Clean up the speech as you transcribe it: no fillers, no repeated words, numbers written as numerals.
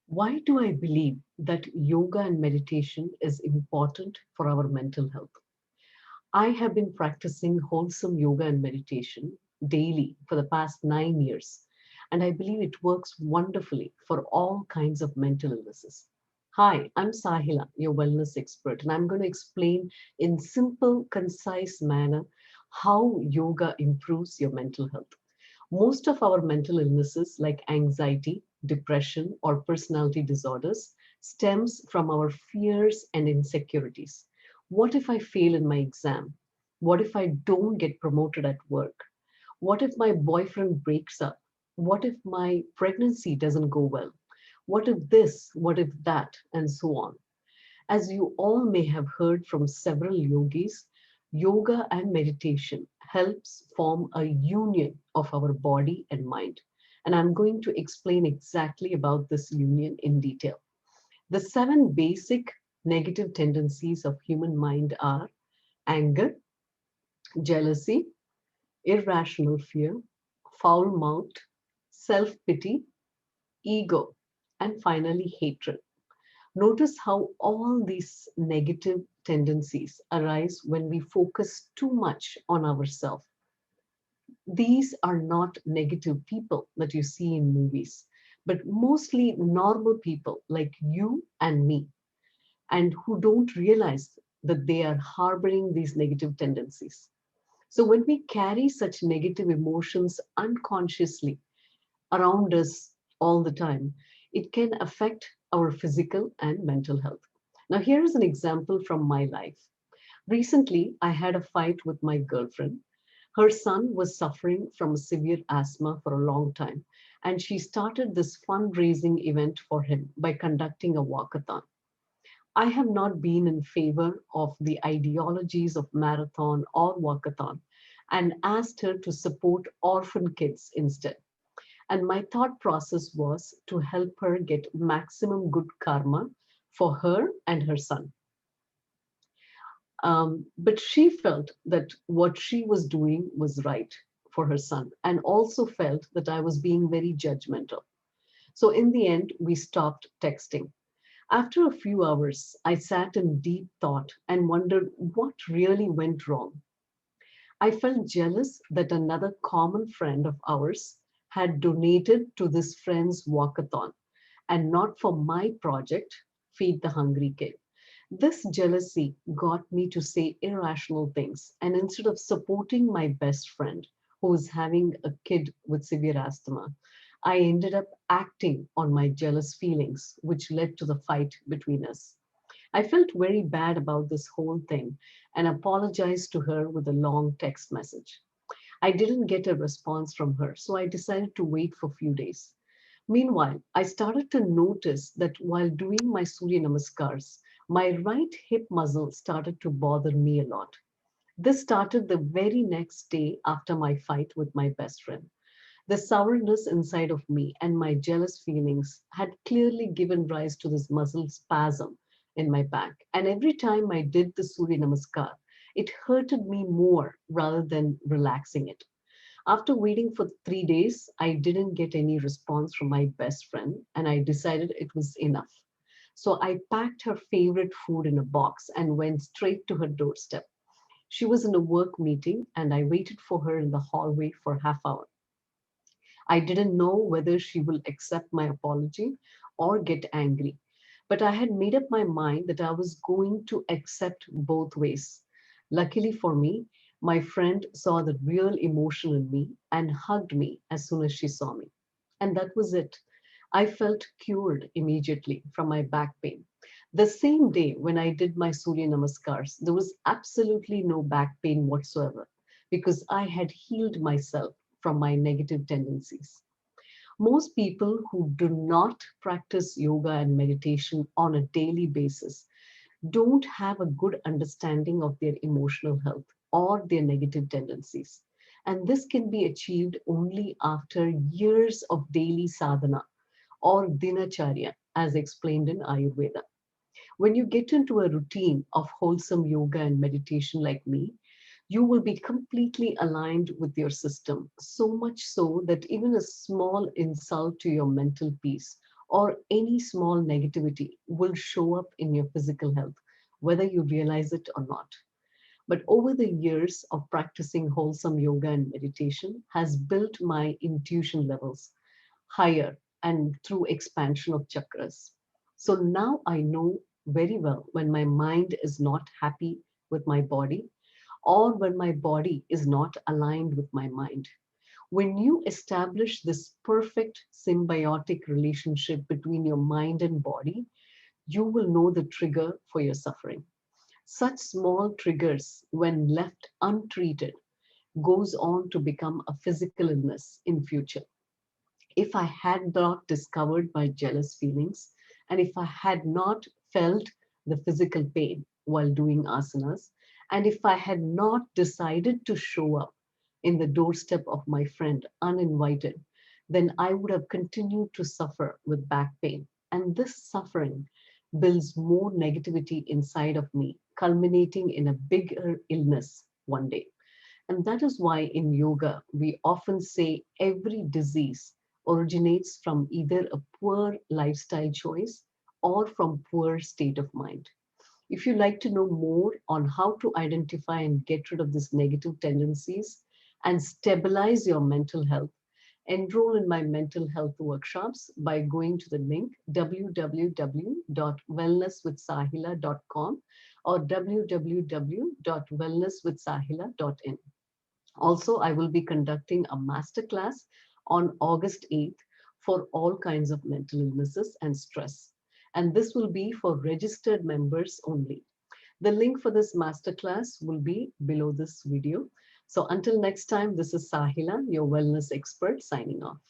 Why do I believe that yoga and meditation is important for our mental health? I have been practicing wholesome yoga and meditation daily for the past 9 years, and I believe it works wonderfully for all kinds of mental illnesses. Hi, I'm Sahila, your wellness expert, and I'm going to explain in simple, concise manner how yoga improves your mental health. Most of our mental illnesses like anxiety, depression, or personality disorders stems from our fears and insecurities. What if I fail in my exam? What if I don't get promoted at work? What if my boyfriend breaks up? What if my pregnancy doesn't go well? What if this? What if that? And so on. As you all may have heard from several yogis, yoga and meditation helps form a union of our body and mind. And I'm going to explain exactly about this union in detail. The seven basic negative tendencies of human mind are anger, jealousy, irrational fear, foul mouthed, self pity, ego, and finally hatred. Notice how all these negative tendencies arise when we focus too much on ourselves. These are not negative people that you see in movies, but mostly normal people like you and me, and who don't realize that they are harboring these negative tendencies. So, when we carry such negative emotions unconsciously around us all the time, it can affect our physical and mental health. Now, here is an example from my life. Recently, I had a fight with my girlfriend. Her son was suffering from severe asthma for a long time, and she started this fundraising event for him by conducting a walkathon. I have not been in favor of the ideologies of marathon or walkathon and asked her to support orphan kids instead. And my thought process was to help her get maximum good karma for her and her son. But she felt that what she was doing was right for her son, and also felt that I was being very judgmental. So in the end, we stopped texting. After a few hours, I sat in deep thought and wondered what really went wrong. I felt jealous that another common friend of ours had donated to this friend's walkathon and not for my project, Feed the Hungry Kid. This jealousy got me to say irrational things, and instead of supporting my best friend who was having a kid with severe asthma, I ended up acting on my jealous feelings, which led to the fight between us. I felt very bad about this whole thing and apologized to her with a long text message. I didn't get a response from her, so I decided to wait for a few days. Meanwhile, I started to notice that while doing my Surya Namaskars, my right hip muscle started to bother me a lot. This started the very next day after my fight with my best friend. The sourness inside of me and my jealous feelings had clearly given rise to this muscle spasm in my back. And every time I did the Surya Namaskar, it hurted me more rather than relaxing it. After waiting for 3 days, I didn't get any response from my best friend, and I decided it was enough. So I packed her favorite food in a box and went straight to her doorstep. She was in a work meeting, and I waited for her in the hallway for half hour. I didn't know whether she will accept my apology or get angry, but I had made up my mind that I was going to accept both ways. Luckily for me, my friend saw the real emotion in me and hugged me as soon as she saw me. And that was it. I felt cured immediately from my back pain. The same day when I did my Surya Namaskars, there was absolutely no back pain whatsoever because I had healed myself from my negative tendencies. Most people who do not practice yoga and meditation on a daily basis don't have a good understanding of their emotional health or their negative tendencies. And this can be achieved only after years of daily sadhana or dinacharya, as explained in Ayurveda. When you get into a routine of wholesome yoga and meditation like me, you will be completely aligned with your system, so much so that even a small insult to your mental peace or any small negativity will show up in your physical health, whether you realize it or not. But over the years of practicing wholesome yoga and meditation has built my intuition levels higher and through expansion of chakras. So now I know very well when my mind is not happy with my body or when my body is not aligned with my mind. When you establish this perfect symbiotic relationship between your mind and body, you will know the trigger for your suffering. Such small triggers, when left untreated, goes on to become a physical illness in future. If I had not discovered my jealous feelings, and if I had not felt the physical pain while doing asanas, and if I had not decided to show up in the doorstep of my friend uninvited, then I would have continued to suffer with back pain. And this suffering builds more negativity inside of me, culminating in a bigger illness one day. And that is why in yoga, we often say every disease originates from either a poor lifestyle choice or from poor state of mind. If you'd like to know more on how to identify and get rid of these negative tendencies and stabilize your mental health, enroll in my mental health workshops by going to the link www.wellnesswithsahila.com or www.wellnesswithsahila.in. Also, I will be conducting a masterclass on August 8th for all kinds of mental illnesses and stress. And this will be for registered members only. The link for this masterclass will be below this video. So until next time, this is Sahila, your wellness expert, signing off.